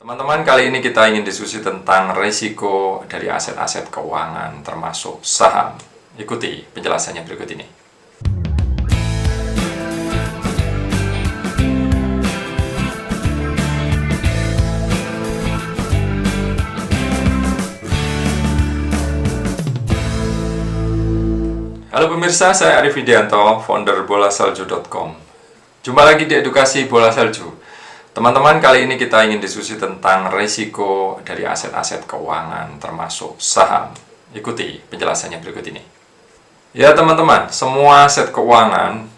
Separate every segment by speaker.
Speaker 1: Teman-teman, kali ini kita ingin diskusi tentang risiko dari aset-aset keuangan termasuk saham. Ikuti penjelasannya berikut ini. Halo pemirsa, saya Arif Widianto, founder bolasalju.com. Jumpa lagi di edukasi bola salju. Teman-teman, kali ini kita ingin diskusi tentang risiko dari aset-aset keuangan termasuk saham. Ikuti penjelasannya berikut ini. Ya teman-teman, semua aset keuangan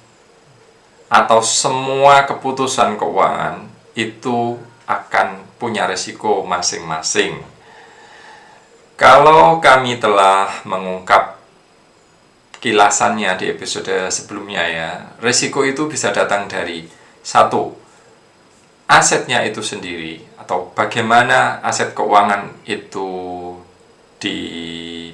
Speaker 1: atau semua keputusan keuangan itu akan punya risiko masing-masing. Kalau kami telah mengungkap kilasannya di episode sebelumnya ya, risiko itu bisa datang dari satu, asetnya itu sendiri atau bagaimana aset keuangan itu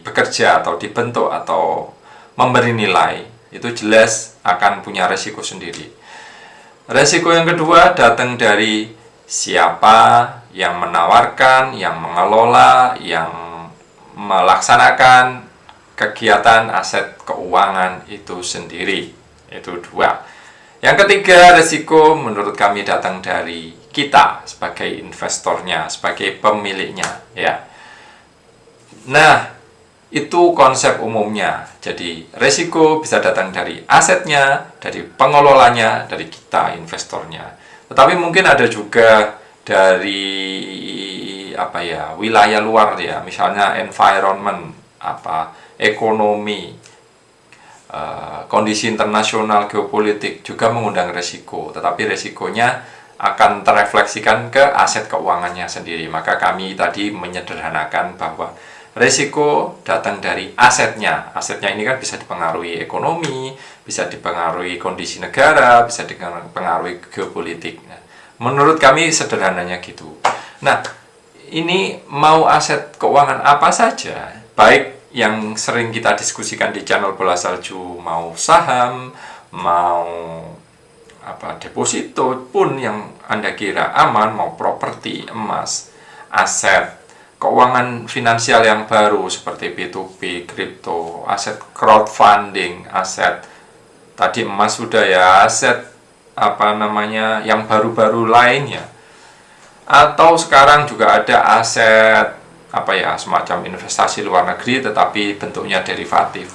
Speaker 1: bekerja atau dibentuk atau memberi nilai, itu jelas akan punya resiko sendiri. Resiko yang kedua datang dari siapa yang menawarkan, yang mengelola, yang melaksanakan kegiatan aset keuangan itu sendiri. Itu dua. Yang ketiga, risiko menurut kami datang dari kita sebagai investornya, sebagai pemiliknya, ya. Nah, itu konsep umumnya. Jadi, risiko bisa datang dari asetnya, dari pengelolanya, dari kita investornya. Tetapi mungkin ada juga dari wilayah luar ya, misalnya environment, ekonomi, kondisi internasional geopolitik juga mengundang resiko, tetapi resikonya akan terefleksikan ke aset keuangannya sendiri. Maka kami tadi menyederhanakan bahwa resiko datang dari asetnya. Asetnya ini kan bisa dipengaruhi ekonomi, bisa dipengaruhi kondisi negara, bisa dipengaruhi geopolitik. Nah, menurut kami sederhananya gitu. Nah, ini mau aset keuangan apa saja, baik yang sering kita diskusikan di channel Bola Salju, mau saham, mau deposito pun yang Anda kira aman, mau properti, emas, aset keuangan finansial yang baru seperti P2P, kripto, aset crowdfunding, aset tadi emas sudah ya, aset yang baru-baru lainnya. Atau sekarang juga ada aset semacam investasi luar negeri tetapi bentuknya derivatif,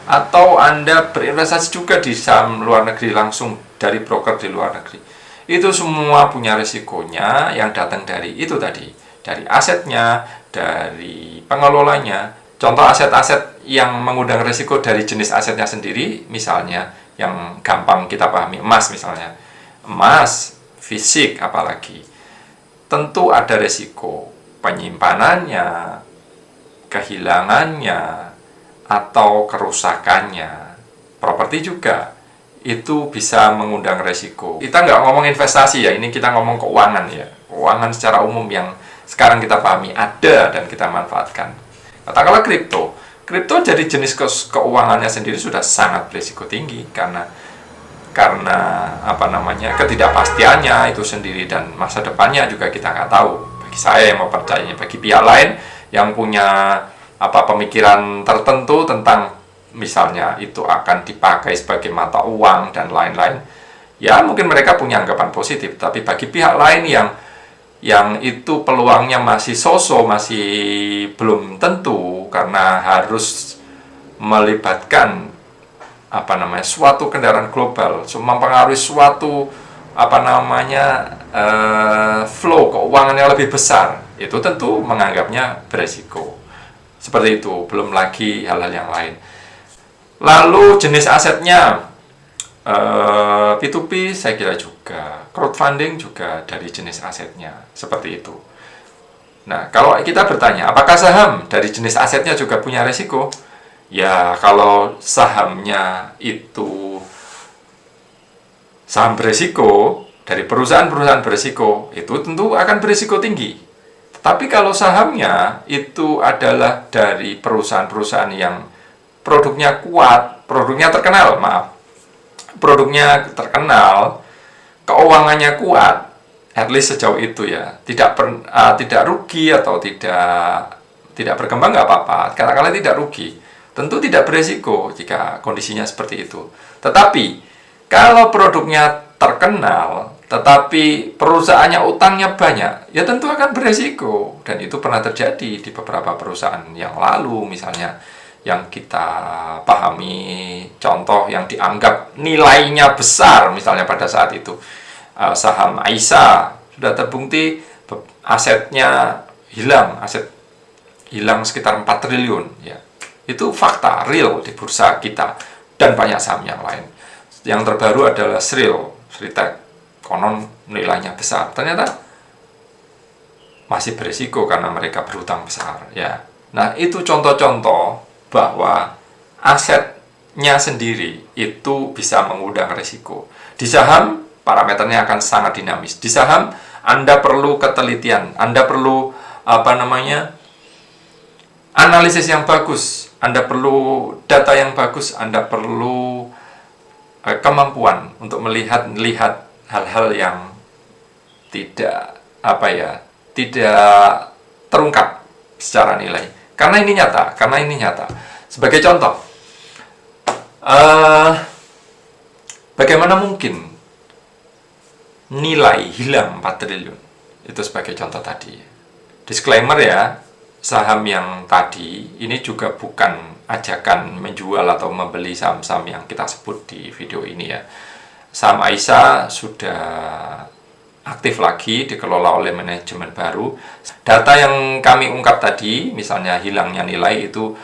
Speaker 1: atau Anda berinvestasi juga di saham luar negeri langsung dari broker di luar negeri. Itu semua punya risikonya yang datang dari itu tadi, dari asetnya, dari pengelolanya. Contoh aset-aset yang mengundang risiko dari jenis asetnya sendiri, misalnya yang gampang kita pahami, emas misalnya, emas fisik apalagi, tentu ada risiko penyimpanannya, kehilangannya, atau kerusakannya. Properti juga itu bisa mengundang resiko. Kita nggak ngomong investasi ya, ini kita ngomong keuangan ya, keuangan secara umum yang sekarang kita pahami ada dan kita manfaatkan. Katakanlah kripto jadi jenis keuangannya sendiri sudah sangat berisiko tinggi karena ketidakpastiannya itu sendiri, dan masa depannya juga kita nggak tahu. Bagi saya yang mau percayanya, bagi pihak lain yang punya pemikiran tertentu tentang misalnya itu akan dipakai sebagai mata uang dan lain-lain, ya mungkin mereka punya anggapan positif. Tapi bagi pihak lain yang itu peluangnya masih masih belum tentu, karena harus melibatkan suatu kendaraan global, mempengaruhi suatu flow keuangan yang lebih besar, itu tentu menganggapnya beresiko. Seperti itu, belum lagi hal-hal yang lain. Lalu jenis asetnya, P2P saya kira juga, crowdfunding juga dari jenis asetnya, seperti itu. Nah, kalau kita bertanya, apakah saham dari jenis asetnya juga punya resiko? Ya, kalau sahamnya itu saham berisiko dari perusahaan-perusahaan berisiko, itu tentu akan berisiko tinggi. Tapi kalau sahamnya itu adalah dari perusahaan-perusahaan yang produknya kuat, produknya terkenal, keuangannya kuat, at least sejauh itu ya, tidak rugi atau tidak berkembang nggak apa-apa, katakanlah tidak rugi, tentu tidak beresiko jika kondisinya seperti itu. Tetapi kalau produknya terkenal tetapi perusahaannya utangnya banyak, ya tentu akan beresiko. Dan itu pernah terjadi di beberapa perusahaan yang lalu, misalnya yang kita pahami, contoh yang dianggap nilainya besar, misalnya pada saat itu saham Aisyah sudah terbukti asetnya aset hilang sekitar 4 triliun ya. Itu fakta real di bursa kita dan banyak saham yang lain. Yang terbaru adalah Sritek, konon nilainya besar, ternyata masih berisiko karena mereka berhutang besar ya. Nah, itu contoh-contoh bahwa asetnya sendiri itu bisa mengundang risiko. Di saham parameternya akan sangat dinamis. Di saham Anda perlu ketelitian, Anda perlu analisis yang bagus, Anda perlu data yang bagus, Anda perlu kemampuan untuk melihat hal-hal yang tidak terungkap secara nilai. Karena ini nyata. Sebagai contoh, bagaimana mungkin nilai hilang 4 triliun? Itu sebagai contoh tadi. Disclaimer ya, saham yang tadi ini juga bukan ajakan menjual atau membeli saham-saham yang kita sebut di video ini ya. Saham Aisyah sudah aktif lagi, dikelola oleh manajemen baru. Data yang kami ungkap tadi, misalnya hilangnya nilai itu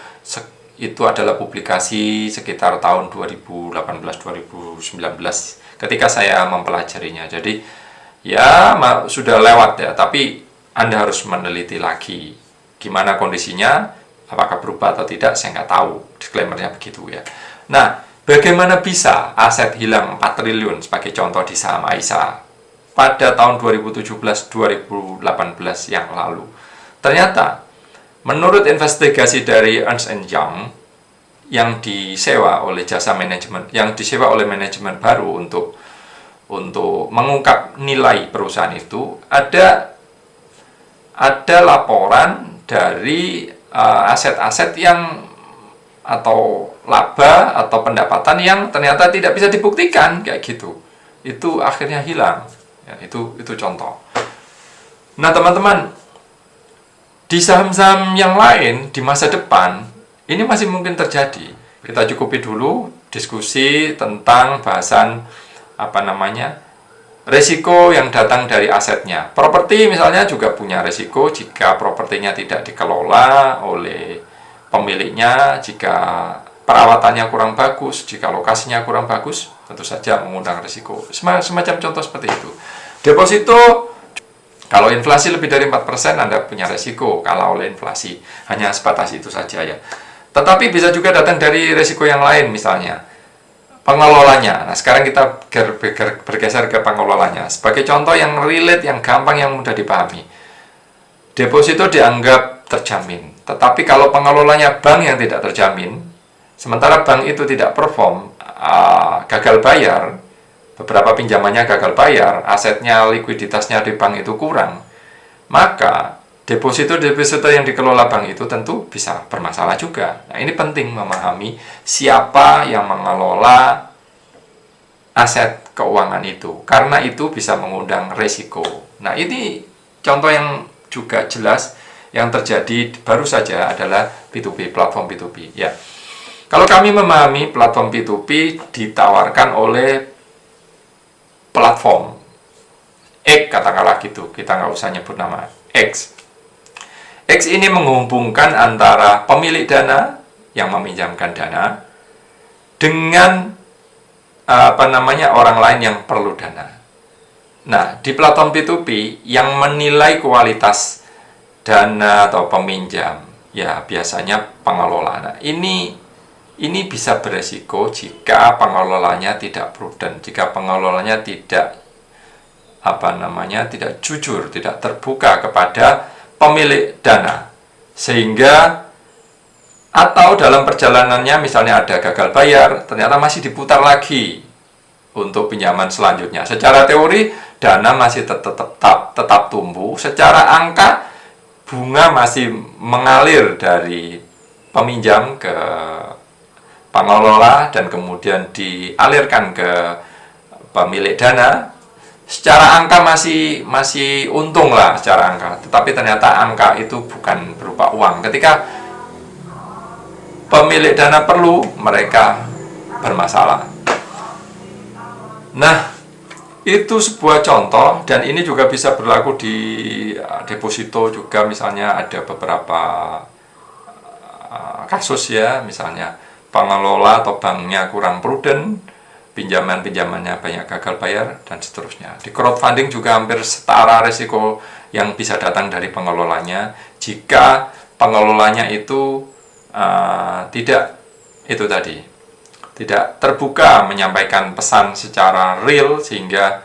Speaker 1: adalah publikasi sekitar tahun 2018-2019 ketika saya mempelajarinya. Jadi ya sudah lewat ya, tapi Anda harus meneliti lagi gimana kondisinya, apakah berubah atau tidak, saya nggak tahu. Disclaimer-nya begitu ya. Nah, bagaimana bisa aset hilang 4 triliun sebagai contoh di saham Aisyah pada tahun 2017-2018 yang lalu? Ternyata, menurut investigasi dari Ernst & Young yang disewa oleh manajemen baru untuk mengungkap nilai perusahaan itu, ada laporan dari aset-aset yang atau laba atau pendapatan yang ternyata tidak bisa dibuktikan kayak gitu. Itu akhirnya hilang. Ya, itu contoh. Nah, teman-teman, di saham-saham yang lain di masa depan ini masih mungkin terjadi. Kita cukupi dulu diskusi tentang bahasan resiko yang datang dari asetnya. Properti misalnya juga punya resiko jika propertinya tidak dikelola oleh pemiliknya, jika perawatannya kurang bagus, jika lokasinya kurang bagus, tentu saja mengundang risiko. Semacam contoh seperti itu. Deposito, kalau inflasi lebih dari 4%, Anda punya risiko kalah oleh inflasi. Hanya sebatas itu saja ya. Tetapi bisa juga datang dari risiko yang lain, misalnya pengelolanya. Nah, sekarang kita bergeser ke pengelolanya. Sebagai contoh yang relate, yang gampang, yang mudah dipahami. Deposito dianggap terjamin. Tetapi kalau pengelolanya bank yang tidak terjamin, sementara bank itu tidak perform, gagal bayar, beberapa pinjamannya gagal bayar, asetnya, likuiditasnya di bank itu kurang, maka deposito yang dikelola bank itu tentu bisa bermasalah juga. Nah, ini penting memahami siapa yang mengelola aset keuangan itu, karena itu bisa mengundang resiko. Nah, ini contoh yang juga jelas yang terjadi baru saja adalah P2P, platform P2P ya. Kalau kami memahami platform P2P ditawarkan oleh platform X, katakanlah gitu, kita nggak usah nyebut nama X. X ini menghubungkan antara pemilik dana yang meminjamkan dana dengan orang lain yang perlu dana. Nah, di platform P2P yang menilai kualitas dana atau peminjam, ya biasanya pengelola. Nah, ini bisa beresiko jika pengelolanya tidak prudent, jika pengelolanya tidak tidak jujur, tidak terbuka kepada pemilik dana, sehingga atau dalam perjalanannya misalnya ada gagal bayar, ternyata masih diputar lagi untuk pinjaman selanjutnya. Secara teori dana masih tetap tumbuh. Secara angka, bunga masih mengalir dari peminjam ke pengelola dan kemudian dialirkan ke pemilik dana. Secara angka masih untung lah secara angka, tetapi ternyata angka itu bukan berupa uang. Ketika pemilik dana perlu, mereka bermasalah. Nah, itu sebuah contoh, dan ini juga bisa berlaku di deposito juga. Misalnya ada beberapa kasus ya, misalnya pengelola atau banknya kurang prudent, pinjamannya banyak gagal bayar, dan seterusnya. Di crowdfunding juga hampir setara resiko yang bisa datang dari pengelolanya jika pengelolanya itu tidak terbuka menyampaikan pesan secara real, sehingga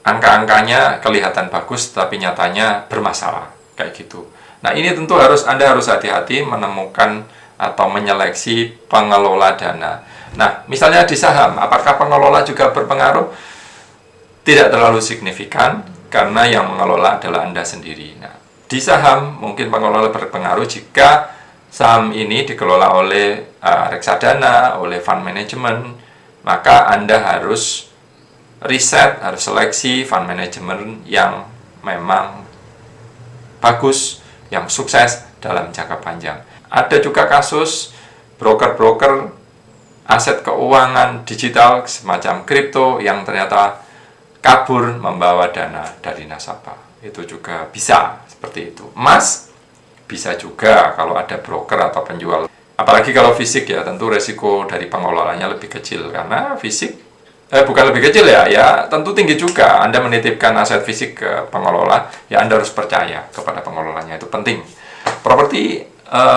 Speaker 1: angka-angkanya kelihatan bagus tapi nyatanya bermasalah kayak gitu. Nah, ini tentu Anda harus hati-hati menemukan atau menyeleksi pengelola dana. Nah, misalnya di saham, apakah pengelola juga berpengaruh? Tidak terlalu signifikan, karena yang mengelola adalah Anda sendiri. Nah, di saham mungkin pengelola berpengaruh jika saham ini dikelola oleh reksadana, oleh fund management, maka Anda harus riset, harus seleksi fund management yang memang bagus, yang sukses dalam jangka panjang. Ada juga kasus broker-broker aset keuangan digital semacam kripto yang ternyata kabur membawa dana dari nasabah. Itu juga bisa seperti itu. Emas bisa juga kalau ada broker atau penjual. Apalagi kalau fisik ya, tentu resiko dari pengelolanya lebih kecil, karena fisik bukan lebih kecil ya tentu tinggi juga. Anda menitipkan aset fisik ke pengelola, ya Anda harus percaya kepada pengelolanya, itu penting. Properti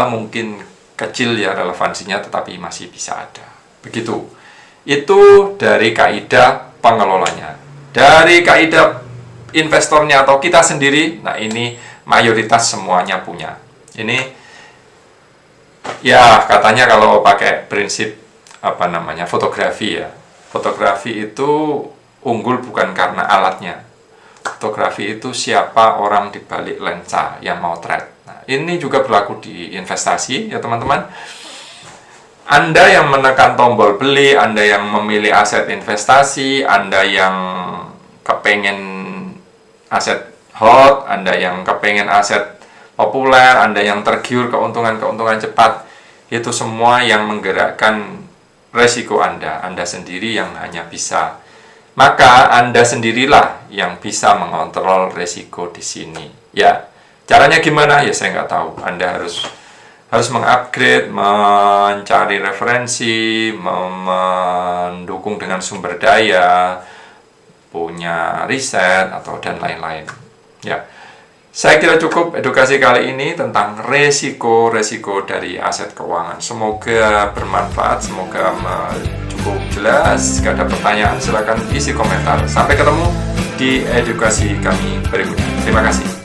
Speaker 1: mungkin kecil ya relevansinya, tetapi masih bisa ada. Begitu. Itu dari kaidah pengelolanya. Dari kaidah investornya atau kita sendiri, nah ini mayoritas semuanya punya. Ini ya katanya kalau pakai prinsip fotografi ya. Fotografi itu unggul bukan karena alatnya. Fotografi itu siapa orang di balik lensa yang mau trade. Nah, ini juga berlaku di investasi ya teman-teman. Anda yang menekan tombol beli, Anda yang memilih aset investasi, Anda yang kepengen aset hot, Anda yang kepengen aset populer, Anda yang tergiur keuntungan cepat, itu semua yang menggerakkan resiko Anda sendiri yang hanya bisa. Maka Anda sendirilah yang bisa mengontrol resiko di sini. Ya, caranya gimana? Ya saya nggak tahu. Anda harus mengupgrade, mencari referensi, mendukung dengan sumber daya, punya riset atau dan lain-lain. Ya, saya kira cukup edukasi kali ini tentang resiko-resiko dari aset keuangan. Semoga bermanfaat, semoga cukup jelas. Jika ada pertanyaan, silakan isi komentar. Sampai ketemu di edukasi kami berikutnya. Terima kasih.